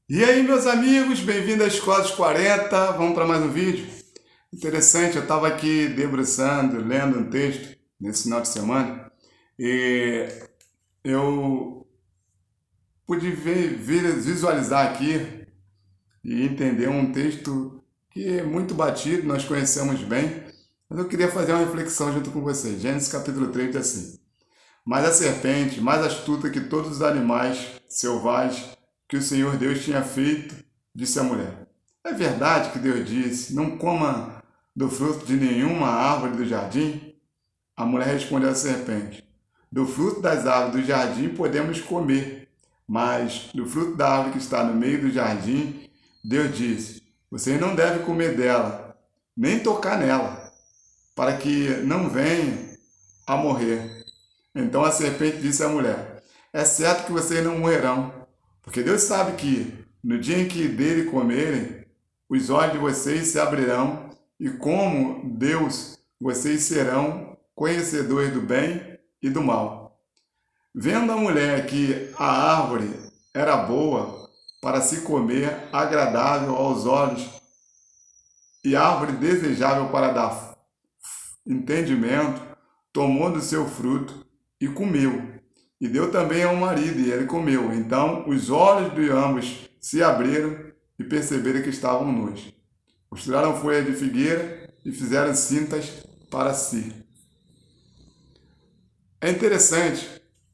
E aí, meus amigos, bem-vindo à Escola dos 40. Vamos para mais um vídeo? Interessante, eu estava aqui debruçando, lendo um texto nesse final de semana e eu pude visualizar aqui e entender um texto que é muito batido, nós conhecemos bem, mas eu queria fazer uma reflexão junto com vocês. Gênesis capítulo 3 diz assim: Mas a serpente, mais astuta que todos os animais selvagens que o Senhor Deus tinha feito, disse à mulher: É verdade que Deus disse: Não coma do fruto de nenhuma árvore do jardim? A mulher respondeu à serpente: Do fruto das árvores do jardim podemos comer, mas do fruto da árvore que está no meio do jardim, Deus disse: Vocês não devem comer dela, nem tocar nela, para que não venham a morrer. Então a serpente disse à mulher: É certo que vocês não morrerão, porque Deus sabe que, no dia em que dele comerem, os olhos de vocês se abrirão, e como Deus, vocês serão conhecedores do bem e do mal. Vendo a mulher que a árvore era boa para se comer, agradável aos olhos, e árvore desejável para dar entendimento, tomou do seu fruto e comeu. E deu também ao marido, e ele comeu. Então os olhos de ambos se abriram e perceberam que estavam nus. Costuraram folhas de figueira e fizeram cintas para si. É interessante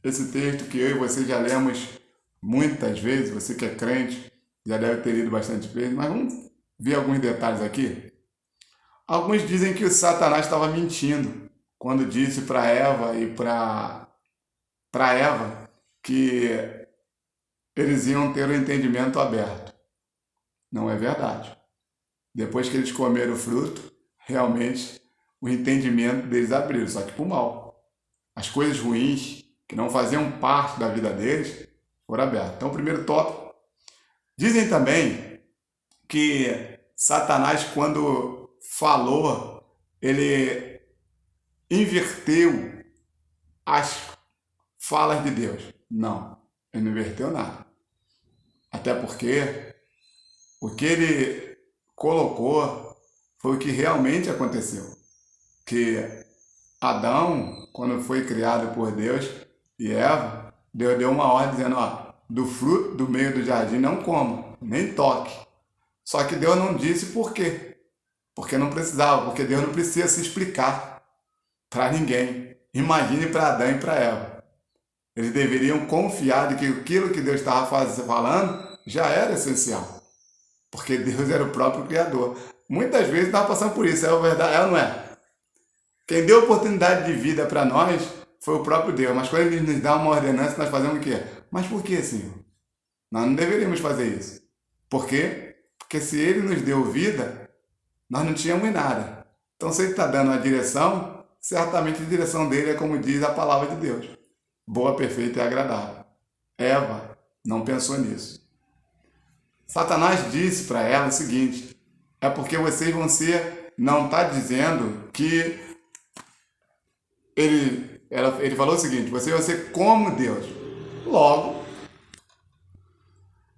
esse texto que eu e você já lemos muitas vezes. Você que é crente já deve ter lido bastante vezes, mas vamos ver alguns detalhes aqui. Alguns dizem que o Satanás estava mentindo quando disse para Eva e para Eva que eles iam ter o entendimento aberto. Não é verdade. Depois que eles comeram o fruto, realmente o entendimento deles abriu, só que para o mal. As coisas ruins que não faziam parte da vida deles foram abertas. Então, o primeiro tópico. Dizem também que Satanás, quando falou, ele inverteu as falas de Deus. Não, ele não inverteu nada. Até porque o que ele colocou foi o que realmente aconteceu. Que Adão, quando foi criado por Deus, e Eva, Deus deu uma ordem dizendo, ó, do fruto do meio do jardim não coma, nem toque. Só que Deus não disse por quê. Porque não precisava, porque Deus não precisa se explicar para ninguém. Imagine para Adão e para Eva. Eles deveriam confiar de que aquilo que Deus estava falando já era essencial. Porque Deus era o próprio Criador. Muitas vezes nós passamos por isso, é verdade, é ou não é? Quem deu oportunidade de vida para nós foi o próprio Deus. Mas quando Ele nos dá uma ordenança, nós fazemos o quê? Mas por que, Senhor? Nós não deveríamos fazer isso. Por quê? Porque se Ele nos deu vida, nós não tínhamos nada. Então, se Ele está dando a direção, certamente a direção dele é como diz a palavra de Deus. Boa, perfeita e agradável. Eva não pensou nisso. Satanás disse para ela o seguinte: é porque vocês vão ser. Não está dizendo que ele falou o seguinte: vocês vão ser como Deus. Logo,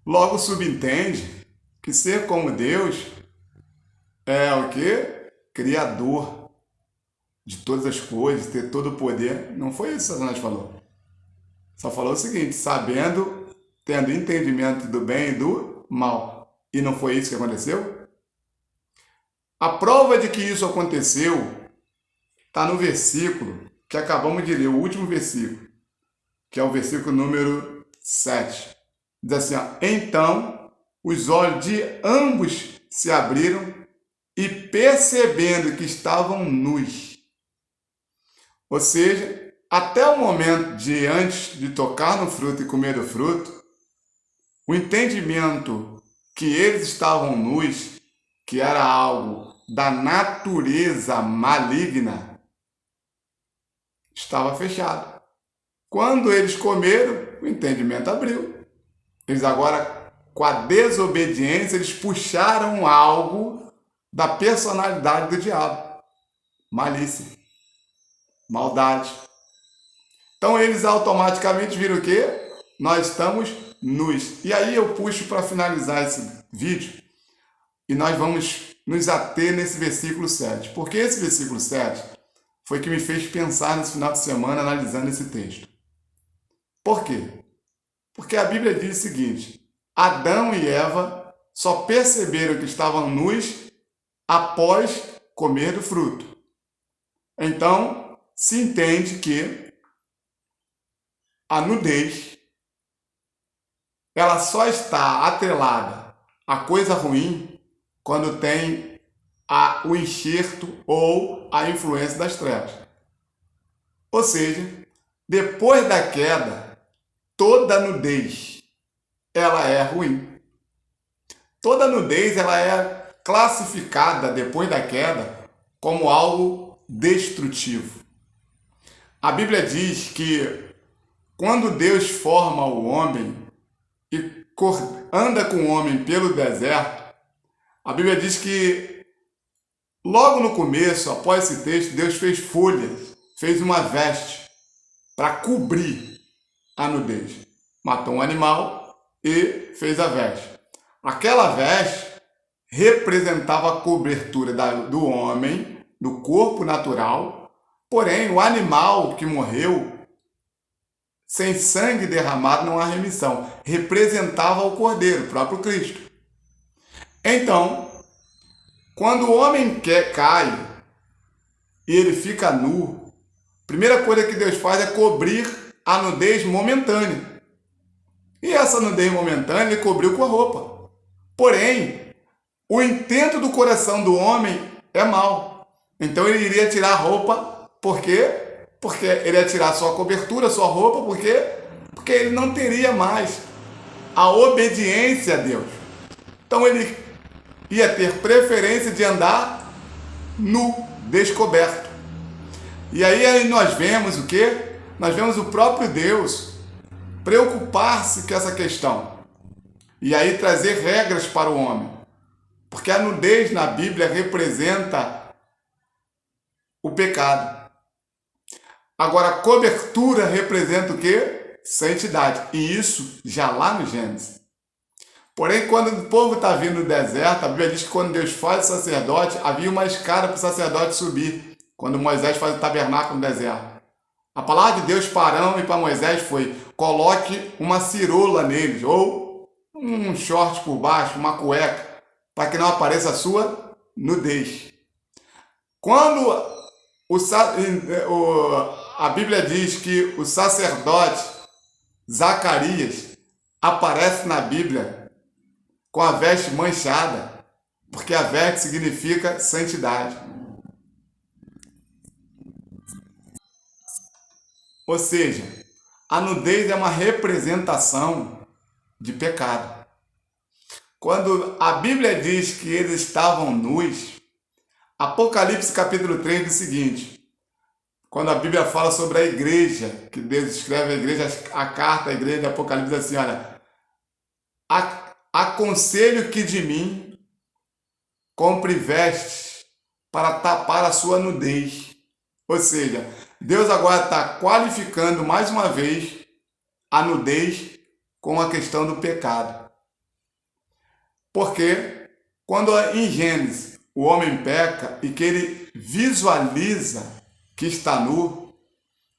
logo subentende que ser como Deus é o que? Criador de todas as coisas, ter todo o poder. Não foi isso que Satanás falou. Só falou o seguinte: sabendo, tendo entendimento do bem e do mal. E não foi isso que aconteceu? A prova de que isso aconteceu está no versículo que acabamos de ler, o último versículo, que é o versículo número 7. Diz assim, ó, então os olhos de ambos se abriram e percebendo que estavam nus. Ou seja, até o momento de antes de tocar no fruto e comer do fruto, o entendimento que eles estavam nus, que era algo da natureza maligna, estava fechado. Quando eles comeram, o entendimento abriu. Eles agora, com a desobediência, eles puxaram algo da personalidade do diabo. Malícia, maldade. Então eles automaticamente viram o quê? Nós estamos nus. E aí eu puxo para finalizar esse vídeo e nós vamos nos ater nesse versículo 7. Porque esse versículo 7 foi que me fez pensar nesse final de semana analisando esse texto. Por quê? Porque a Bíblia diz o seguinte: Adão e Eva só perceberam que estavam nus após comer do fruto. Então, se entende que a nudez ela só está atrelada à coisa ruim quando tem o enxerto ou a influência das trevas. Ou seja, depois da queda, toda nudez ela é ruim. Toda nudez ela é classificada depois da queda como algo destrutivo. A Bíblia diz que quando Deus forma o homem e anda com o homem pelo deserto, a Bíblia diz que logo no começo, após esse texto, Deus fez folhas, fez uma veste para cobrir a nudez. Matou um animal e fez a veste. Aquela veste representava a cobertura do homem, do corpo natural, porém o animal que morreu, sem sangue derramado não há remissão, representava o Cordeiro, o próprio Cristo. Então, quando o homem cai e ele fica nu, a primeira coisa que Deus faz é cobrir a nudez momentânea. E essa nudez momentânea ele cobriu com a roupa. Porém, o intento do coração do homem é mau. Então ele iria tirar a roupa, por quê? Porque ele ia tirar sua cobertura, sua roupa, porque ele não teria mais a obediência a Deus. Então ele ia ter preferência de andar nu, descoberto. E aí nós vemos o quê? Nós vemos o próprio Deus preocupar-se com essa questão. E aí trazer regras para o homem. Porque a nudez na Bíblia representa o pecado. Agora, a cobertura representa o quê? Santidade. E isso já lá no Gênesis. Porém, quando o povo está vindo no deserto, a Bíblia diz que quando Deus faz o sacerdote, havia uma escada para o sacerdote subir. Quando Moisés faz o tabernáculo no deserto. A palavra de Deus para Arão e para Moisés foi: coloque uma cirola neles, ou um short por baixo, uma cueca, para que não apareça a sua nudez. Quando a Bíblia diz que o sacerdote Zacarias aparece na Bíblia com a veste manchada, porque a veste significa santidade. Ou seja, a nudez é uma representação de pecado. Quando a Bíblia diz que eles estavam nus, Apocalipse capítulo 3 diz o seguinte: quando a Bíblia fala sobre a igreja, que Deus escreve a igreja, a carta à igreja de Apocalipse diz assim: olha, aconselho que de mim compre vestes para tapar a sua nudez. Ou seja, Deus agora está qualificando mais uma vez a nudez com a questão do pecado. Porque quando em Gênesis o homem peca e que ele visualiza que está nu,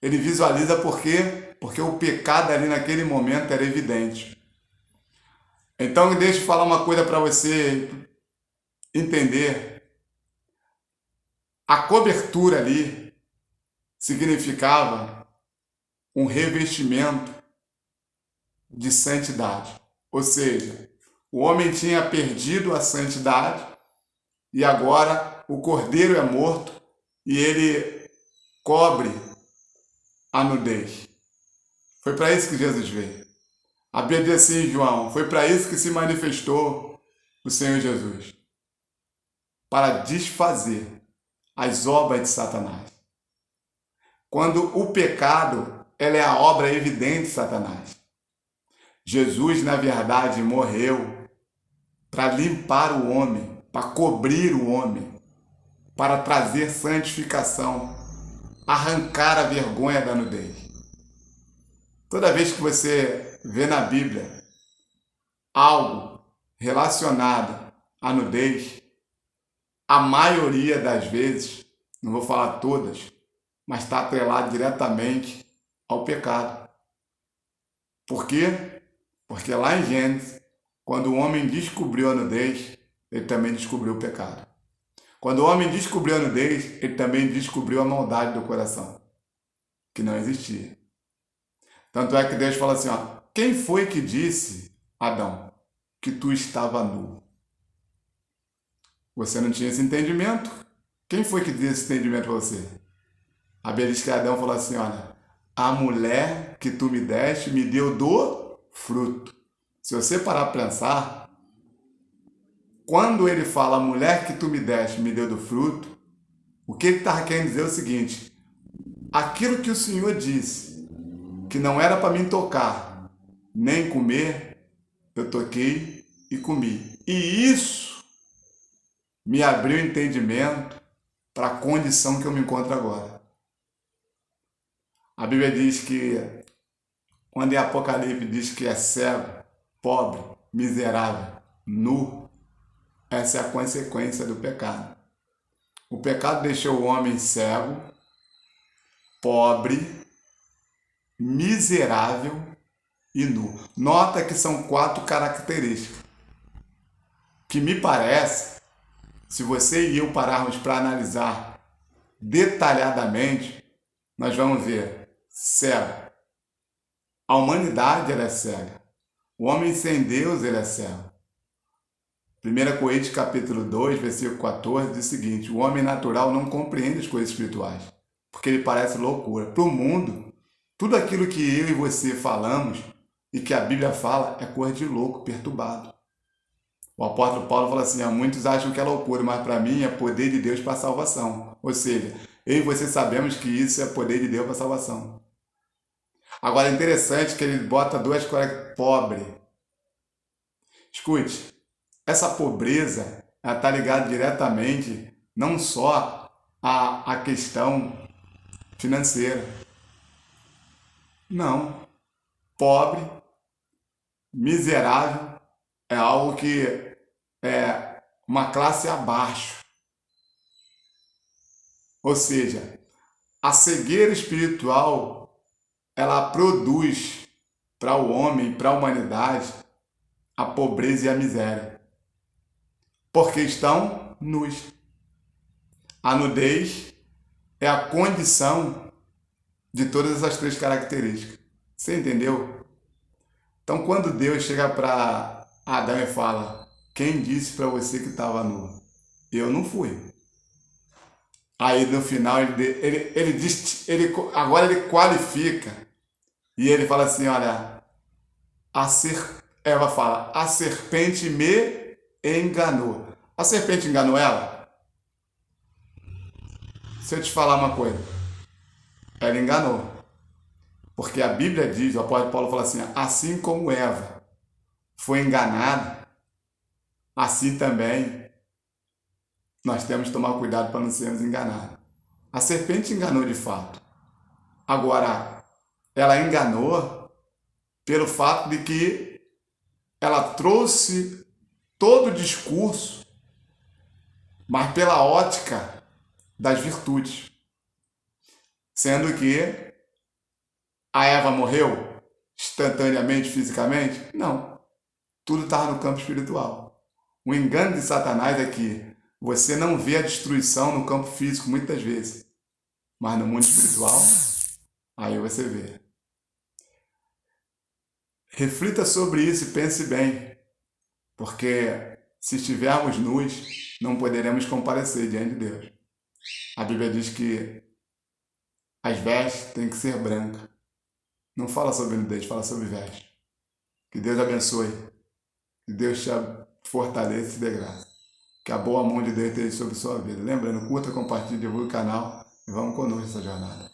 ele visualiza por quê? Porque o pecado ali naquele momento era evidente. Então deixa eu falar uma coisa para você entender. A cobertura ali significava um revestimento de santidade. Ou seja, o homem tinha perdido a santidade e agora o cordeiro é morto e ele cobre a nudez. Foi para isso que Jesus veio. A Bíblia diz assim em João: foi para isso que se manifestou o Senhor Jesus, para desfazer as obras de Satanás. Quando o pecado, ela é a obra evidente de Satanás. Jesus, na verdade, morreu para limpar o homem, para cobrir o homem, para trazer santificação, arrancar a vergonha da nudez. Toda vez que você vê na Bíblia algo relacionado à nudez, a maioria das vezes, não vou falar todas, mas está atrelado diretamente ao pecado. Por quê? Porque lá em Gênesis, quando o homem descobriu a nudez, ele também descobriu o pecado. Quando o homem descobriu a nudez, ele também descobriu a maldade do coração, que não existia. Tanto é que Deus fala assim, ó, quem foi que disse, Adão, que tu estava nu? Você não tinha esse entendimento? Quem foi que deu esse entendimento para você? A Bíblia diz que Adão falou assim, olha, a mulher que tu me deste me deu do fruto. Se você parar para pensar, quando ele fala a mulher que tu me deste me deu do fruto, o que ele estava querendo dizer é o seguinte, aquilo que o Senhor disse, que não era para mim tocar, nem comer, eu toquei e comi. E isso me abriu entendimento para a condição que eu me encontro agora. A Bíblia diz que, quando em Apocalipse diz que é cego, pobre, miserável, nu, essa é a consequência do pecado. O pecado deixou o homem cego, pobre, miserável e nu. Nota que são 4 características que me parece, se você e eu pararmos para analisar detalhadamente, nós vamos ver cego. A humanidade ela é cega. O homem sem Deus ele é cego. 1 Coríntios capítulo 2, versículo 14 diz o seguinte, o homem natural não compreende as coisas espirituais, porque ele parece loucura. Para o mundo, tudo aquilo que eu e você falamos e que a Bíblia fala é coisa de louco, perturbado. O apóstolo Paulo fala assim, muitos acham que é loucura, mas para mim é poder de Deus para a salvação. Ou seja, eu e você sabemos que isso é poder de Deus para a salvação. Agora é interessante que ele bota 2 coisas, pobre. Escute, essa pobreza está ligada diretamente não só à questão financeira. Não. Pobre, miserável, é algo que é uma classe abaixo. Ou seja, a cegueira espiritual ela produz para o homem, para a humanidade, a pobreza e a miséria. Porque estão nus. A nudez é a condição de todas essas 3 características. Você entendeu? Então, quando Deus chega para Adão e fala, quem disse para você que estava nu? Eu não fui. Aí, no final, agora ele qualifica e ele fala assim, olha, Eva fala, a serpente me enganou. A serpente enganou ela? Se eu te falar uma coisa, ela enganou. Porque a Bíblia diz, o apóstolo Paulo fala assim como Eva foi enganada, assim também nós temos que tomar cuidado para não sermos enganados. A serpente enganou de fato. Agora, ela enganou pelo fato de que ela trouxe todo o discurso, mas pela ótica das virtudes. Sendo que a Eva morreu instantaneamente, fisicamente? Não. Tudo estava no campo espiritual. O engano de Satanás é que você não vê a destruição no campo físico muitas vezes, mas no mundo espiritual, aí você vê. Reflita sobre isso e pense bem, porque se estivermos nus, não poderemos comparecer diante de Deus. A Bíblia diz que as vestes têm que ser brancas. Não fala sobre nudez, fala sobre vestes. Que Deus abençoe. Que Deus te fortaleça e te dê graça. Que a boa mão de Deus esteja sobre sua vida. Lembrando, curta, compartilhe, divulgue o canal e vamos conosco nessa jornada.